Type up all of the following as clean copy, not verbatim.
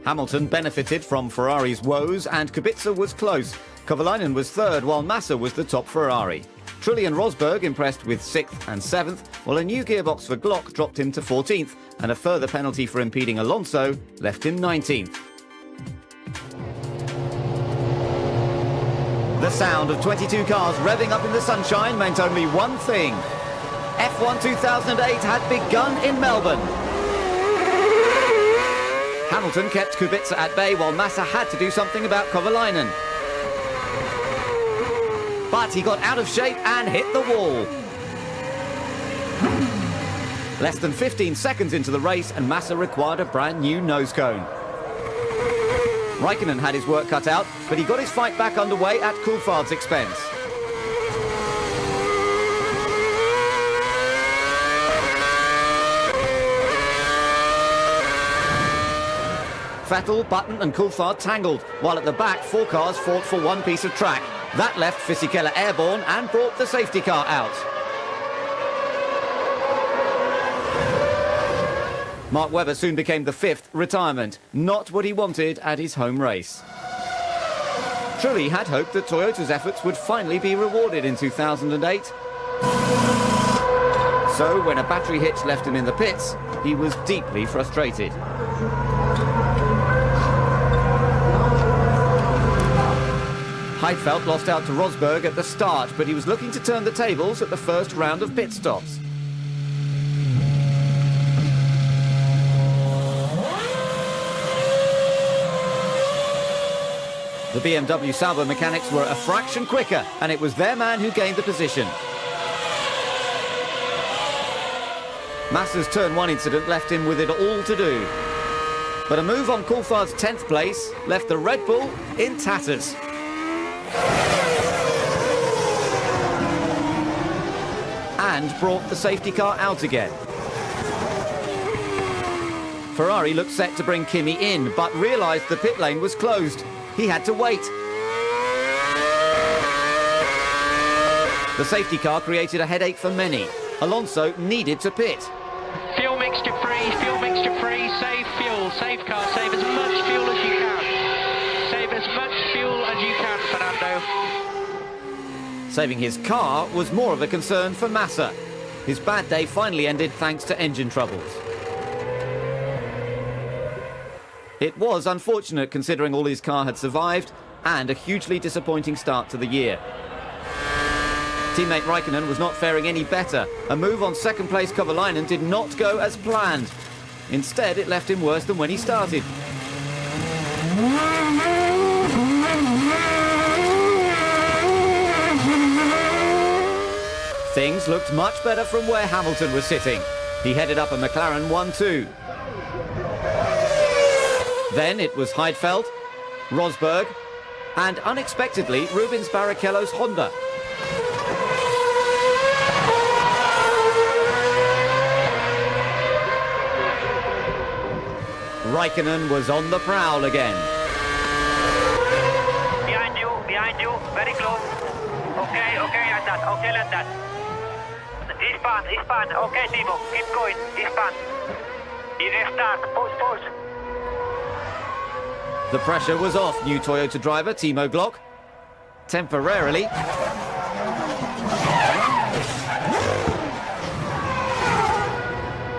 Hamilton benefited from Ferrari's woes and Kubica was close. Kovalainen was third while Massa was the top Ferrari. Trulli and Rosberg impressed with 6th and 7th, while a new gearbox for Glock dropped him to 14th and a further penalty for impeding Alonso left him 19th. The sound of 22 cars revving up in the sunshine meant only one thing. F1 2008 had begun in Melbourne. Hamilton kept Kubica at bay while Massa had to do something about Kovalainen. But he got out of shape and hit the wall. Less than 15 seconds into the race and Massa required a brand new nose cone. Raikkonen had his work cut out, but he got his fight back underway at Coulthard's expense. Vettel, Button and Coulthard tangled, while at the back 4 cars fought for one piece of track. That left Fisichella airborne and brought the safety car out. Mark Webber soon became the 5th retirement, not what he wanted at his home race. Trulli had hoped that Toyota's efforts would finally be rewarded in 2008. So when a battery hitch left him in the pits, he was deeply frustrated. Heidfeld lost out to Rosberg at the start, but he was looking to turn the tables at the first round of pit stops. The BMW Sauber mechanics were a fraction quicker, and it was their man who gained the position. Massa's turn 1 incident left him with it all to do. But a move on Coulthard's 10th place left the Red Bull in tatters. And brought the safety car out again. Ferrari looked set to bring Kimi in, but realised the pit lane was closed. He had to wait. The safety car created a headache for many. Alonso needed to pit. Fuel mixture free, save fuel, save car, save as much fuel as you can. Save as much fuel as you can, Fernando. Saving his car was more of a concern for Massa. His bad day finally ended thanks to engine troubles. It was unfortunate considering all his car had survived and a hugely disappointing start to the year. Teammate Raikkonen was not faring any better. A move on second place Kovalainen did not go as planned. Instead, it left him worse than when he started. Things looked much better from where Hamilton was sitting. He headed up a McLaren 1-2. Then it was Heidfeld, Rosberg, and unexpectedly Rubens Barrichello's Honda. Raikkonen was on the prowl again. Behind you, very close. Okay, like that, like that. He's fine. Okay, Timo, keep going, he's fine. He's restart, push. The pressure was off new Toyota driver Timo Glock. Temporarily.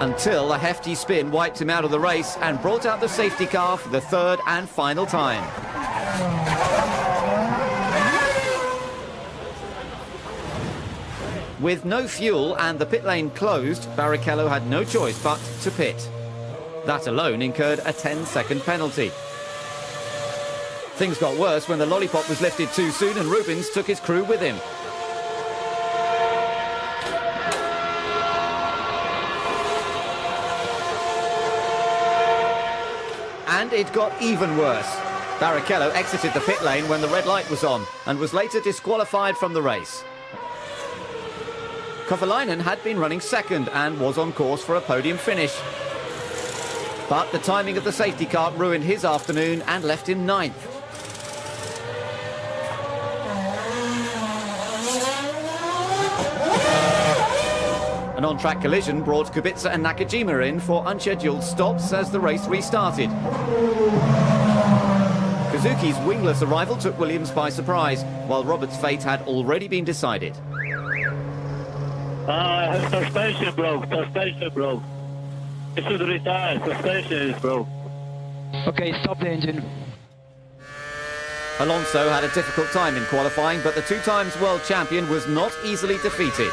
Until a hefty spin wiped him out of the race and brought out the safety car for the third and final time. With no fuel and the pit lane closed, Barrichello had no choice but to pit. That alone incurred a 10-second penalty. Things got worse when the lollipop was lifted too soon and Rubens took his crew with him. And it got even worse. Barrichello exited the pit lane when the red light was on and was later disqualified from the race. Kovalainen had been running second and was on course for a podium finish. But the timing of the safety car ruined his afternoon and left him 9th. An on-track collision brought Kubica and Nakajima in for unscheduled stops as the race restarted. Kazuki's wingless arrival took Williams by surprise, while Roberts' fate had already been decided. Suspension broke. It should retire. Suspension is broke. Okay, stop the engine. Alonso had a difficult time in qualifying, but the two-times world champion was not easily defeated.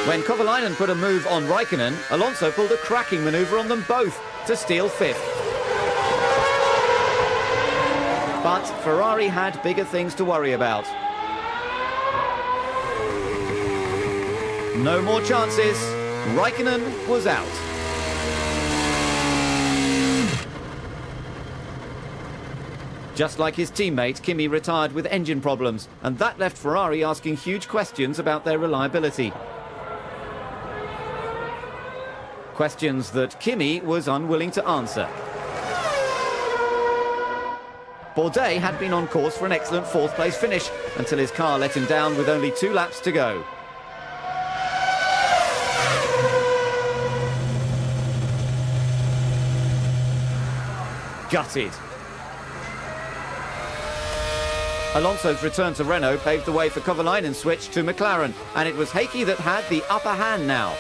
When Kovalainen put a move on Raikkonen, Alonso pulled a cracking manoeuvre on them both to steal fifth. But Ferrari had bigger things to worry about. No more chances. Raikkonen was out. Just like his teammate, Kimi retired with engine problems, and that left Ferrari asking huge questions about their reliability. Questions that Kimi was unwilling to answer. Bourdais had been on course for an excellent fourth-place finish until his car let him down with only 2 laps to go. Gutted. Alonso's return to Renault paved the way for Kovalainen's switch to McLaren, and it was Heikki that had the upper hand now.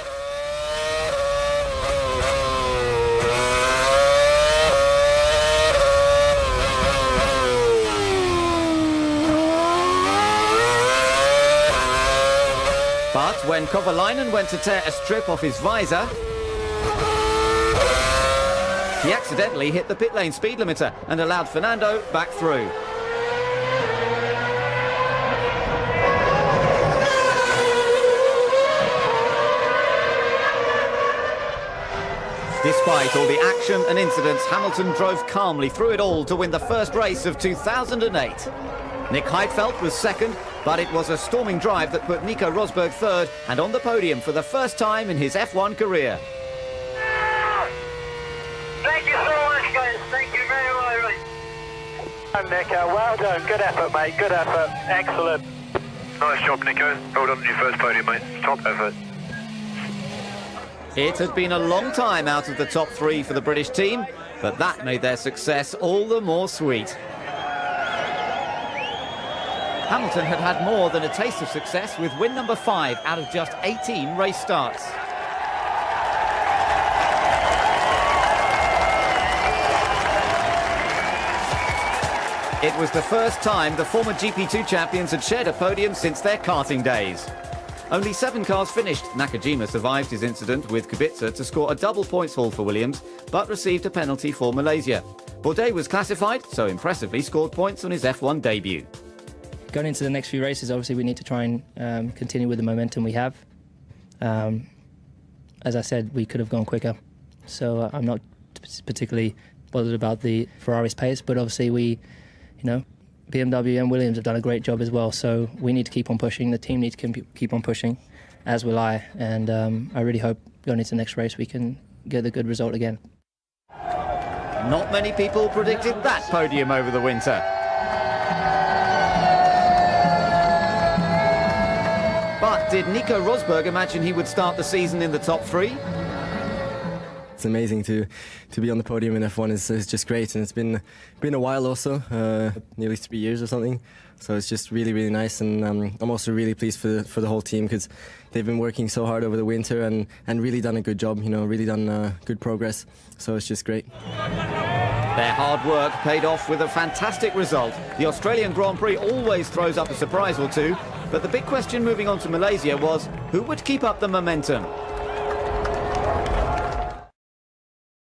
But when Kovalainen went to tear a strip off his visor, he accidentally hit the pit lane speed limiter and allowed Fernando back through. Despite all the action and incidents, Hamilton drove calmly through it all to win the first race of 2008. Nick Heidfeld was second, but it was a storming drive that put Nico Rosberg third and on the podium for the first time in his F1 career. Thank you so much, guys. Thank you very much. And Nico, well done. Good effort, mate. Good effort. Excellent. Nice job, Nico. Well done on your first podium, mate. Top effort. It had been a long time out of the top 3 for the British team, but that made their success all the more sweet. Hamilton had had more than a taste of success with win number 5 out of just 18 race starts. It was the first time the former GP2 champions had shared a podium since their karting days. Only 7 cars finished. Nakajima survived his incident with Kubica to score a double points haul for Williams, but received a penalty for Malaysia. Bourdais was classified, so impressively scored points on his F1 debut. Going into the next few races, obviously we need to try and continue with the momentum we have. As I said, we could have gone quicker, so I'm not particularly bothered about the Ferrari's pace, but obviously BMW and Williams have done a great job as well, so we need to keep on pushing. The team needs to keep on pushing, as will I, and I really hope going into the next race we can get a good result again. Not many people predicted that podium over the winter. But did Nico Rosberg imagine he would start the season in the top 3? It's amazing to be on the podium in F1. It's just great, and it's been a while also, nearly 3 years or something. So it's just really, really nice, and I'm also really pleased for the whole team because they've been working so hard over the winter and really done a good job. Really done good progress. So it's just great. Their hard work paid off with a fantastic result. The Australian Grand Prix always throws up a surprise or two, but the big question moving on to Malaysia was who would keep up the momentum.